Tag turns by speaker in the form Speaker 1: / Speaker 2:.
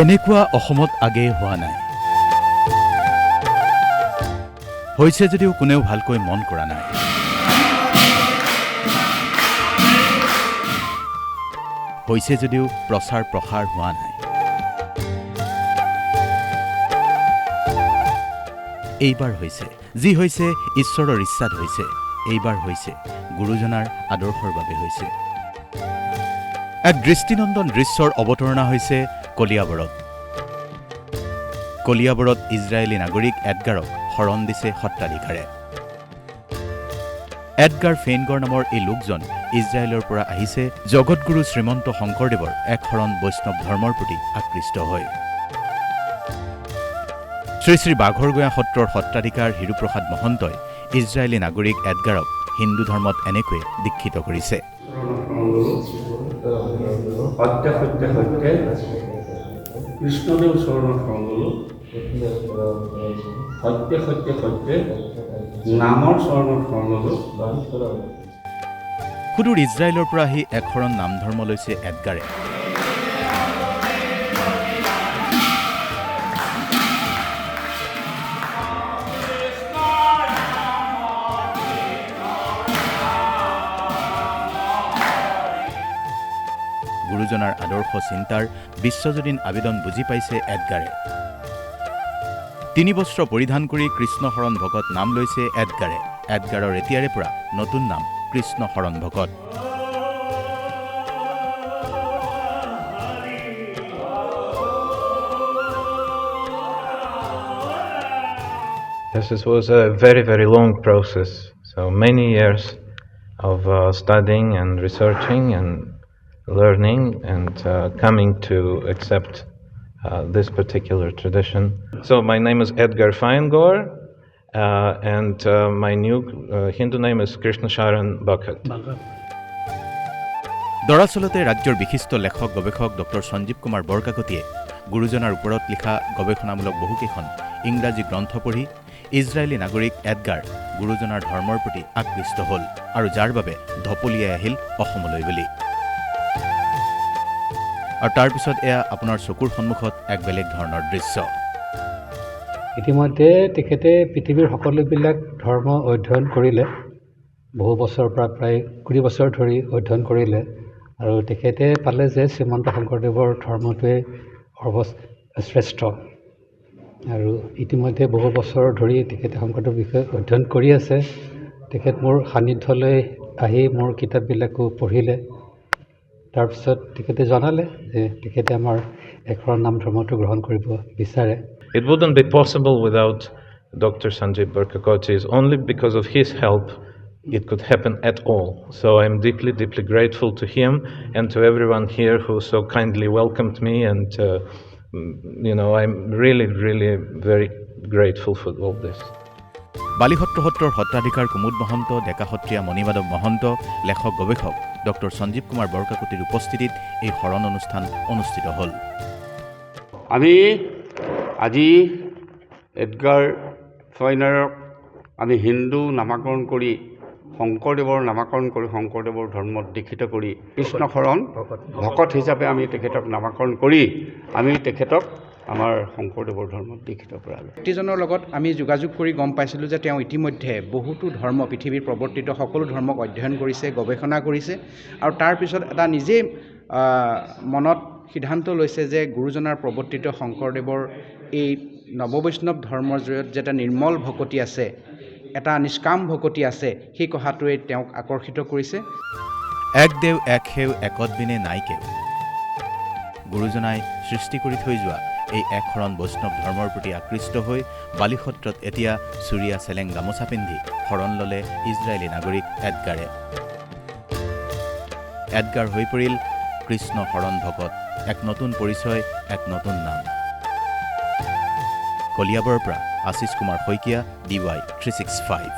Speaker 1: এনেকুৱা অসমত আগেয়ে হোৱা নাই। হৈছে যদিও কোনেও ভালকৈ মন কৰা নাই। হৈছে যদিও প্ৰচাৰ প্ৰসাৰ হোৱা নাই। এইবাৰ হৈছে, যি হৈছে ঈশ্বৰৰ ইচ্ছাত হৈছে। এইবাৰ হৈছে গুৰুজনাৰ আদৰ্শৰ বাবে হৈছে। এক দৃষ্টিনন্দন দৃশ্যৰ অৱতাৰণা হৈছে কলিয়াবৰত। কলিয়াবৰত ইজৰাইলী নাগৰিক এডগাৰক শৰণ দিছে সত্ৰাধিকাৰে। এডগাৰ ফেইনগৰ নামৰ এই লোকজন ইজৰাইলৰ পৰা আহিছে জগতগুৰু শ্ৰীমন্ত শংকৰদেৱৰ এক শৰণ বৈষ্ণৱ ধৰ্মৰ প্ৰতি আকৃষ্ট হয়। শ্ৰী শ্ৰী বাঘৰগঞা সত্ৰৰ সত্ৰাধিকাৰ হিৰুপ্ৰসাদ মহন্তই ইজৰাইলী নাগৰিক এডগাৰক হিন্দু ধৰ্মত এনেকৈ দীক্ষিত কৰিছে।
Speaker 2: সত্য সত্য সত্য কৃষ্ণদেৱ চৰণত সংগলো সত্য সত্য সত্য নামৰ চৰণত সংগলো।
Speaker 1: সুদূৰ ইজৰাইলৰ পৰা আহি এক শৰণ নাম ধৰ্ম লৈছে এডগাৰে। গুৰুজনাৰ আদৰ্শ চিন্তাৰ বিশ্বজনীন আবেদন বুজি পাইছে এডগাৰে। 3 বস্ত্ৰ পৰিধান কৰি কৃষ্ণ শৰণ ভকত নাম লৈছে এডগাৰে। এডগাৰৰ এতিয়াৰে পৰা নতুন নাম কৃষ্ণ শৰণ ভকত।
Speaker 3: This was a very, very long process. So many years of studying and researching and learning and coming to accept this particular tradition. So my name is Edgar Feingor and my new Hindu name is Krishna Sharan Bhagat.
Speaker 1: দৰাচলতে ৰাজ্যৰ বিশিষ্ট লেখক গৱেষক doctor Sanjeev Kumar বৰকাকতিয়ে গুৰুজনাৰ ওপৰত লিখা গৱেষণামূলক বহুকেইখন ইংৰাজী গ্ৰন্থ পঢ়ি ইজৰাইলী নাগৰিক এডগাৰ গুৰুজনাৰ ধৰ্মৰ প্ৰতি আকৃষ্ট হ'ল আৰু যাৰ বাবে ধপলিয়াই আহিল অসমলৈ বুলি। আৰু তাৰ পিছত এয়া আপোনাৰ চকুৰ সন্মুখত এক বেলেগ ধৰণৰ দৃশ্য।
Speaker 4: ইতিমধ্যে তেখেতে পৃথিৱীৰ সকলোবিলাক ধৰ্ম অধ্যয়ন কৰিলে, বহু বছৰৰ পৰা প্ৰায় 20 বছৰ ধৰি অধ্যয়ন কৰিলে আৰু তেখেতে পালে যে শ্ৰীমন্ত শংকৰদেৱৰ ধৰ্মটোৱে সৰ্বশ্ৰেষ্ঠ। আৰু ইতিমধ্যে বহু বছৰ ধৰি তেখেতে শংকৰদেৱৰ বিষয়ে অধ্যয়ন কৰি আছে। তেখেত মোৰ সান্নিধ্যলৈ আহি মোৰ কিতাপবিলাকো পঢ়িলে। তাৰপিছত তেখেতে জনালে যে তেখেতে আমাৰ একশৰণ নাম ধৰ্মটো গ্ৰহণ কৰিব বিচাৰে।
Speaker 3: It wouldn't be possible without Dr. Sanjeev Barkakoti. Only because of his help it could happen at all. So I'm deeply, deeply grateful to him and to everyone here who so kindly welcomed me and I'm really, really very grateful for all this.
Speaker 1: Balisatra সত্ৰৰ সত্ৰাধিকাৰ কুমুদ মহন্ত, ডেকা সত্ৰীয়া মণিমাধৱ মহন্ত, লেখক গৱেষক doctor Sanjeev Kumar বৰকাকতিৰ উপস্থিতিত এই শৰণ অনুষ্ঠান অনুষ্ঠিত হ'ল।
Speaker 2: আমি আজি এডগাৰ ফেইনৰক আমি হিন্দু নামাকৰণ কৰি শংকৰদেৱৰ নামাকৰণ কৰি শংকৰদেৱৰ ধৰ্মত দীক্ষিত কৰি কৃষ্ণ শৰণ ভকত হিচাপে আমি তেখেতক নামাকৰণ কৰি আমি তেখেতক আমাৰ শংকৰদেৱৰ ধৰ্মত দীক্ষিত কৰালোঁ।
Speaker 5: ব্যক্তিজনৰ লগত আমি যোগাযোগ কৰি গম পাইছিলোঁ যে তেওঁ ইতিমধ্যে বহুতো ধৰ্ম পৃথিৱীৰ প্ৰৱৰ্তিত সকলো ধৰ্মক অধ্যয়ন কৰিছে, গৱেষণা কৰিছে আৰু তাৰপিছত এটা নিজেই মনত সিদ্ধান্ত লৈছে যে গুৰুজনাৰ প্ৰৱৰ্তিত শংকৰদেৱৰ এই নৱবৈষ্ণৱ ধৰ্মৰ জৰিয়তে যে এটা নিৰ্মল ভকতি আছে, এটা নিষ্কাম ভকতি আছে, সেই কথাটোৱে তেওঁক আকৰ্ষিত কৰিছে।
Speaker 1: এক দেও এক সেও একত বিনে নাই কেও। গুৰুজনাই সৃষ্টি কৰি থৈ যোৱা এই এক শৰণ বৈষ্ণৱ ধৰ্মৰ প্ৰতি আকৃষ্ট হৈ বালিসত্ৰত এতিয়া চুৰিয়া চেলেং গামোচা পিন্ধি শৰণ ল'লে ইজৰাইলী নাগৰিক এডগাৰে। এডগাৰ হৈ পৰিল কৃষ্ণ শৰণ ভকত, এক নতুন পৰিচয়, এক নতুন নাম। কলিয়াবৰৰ পৰা আশীষ কুমাৰ শইকীয়া, DY 365।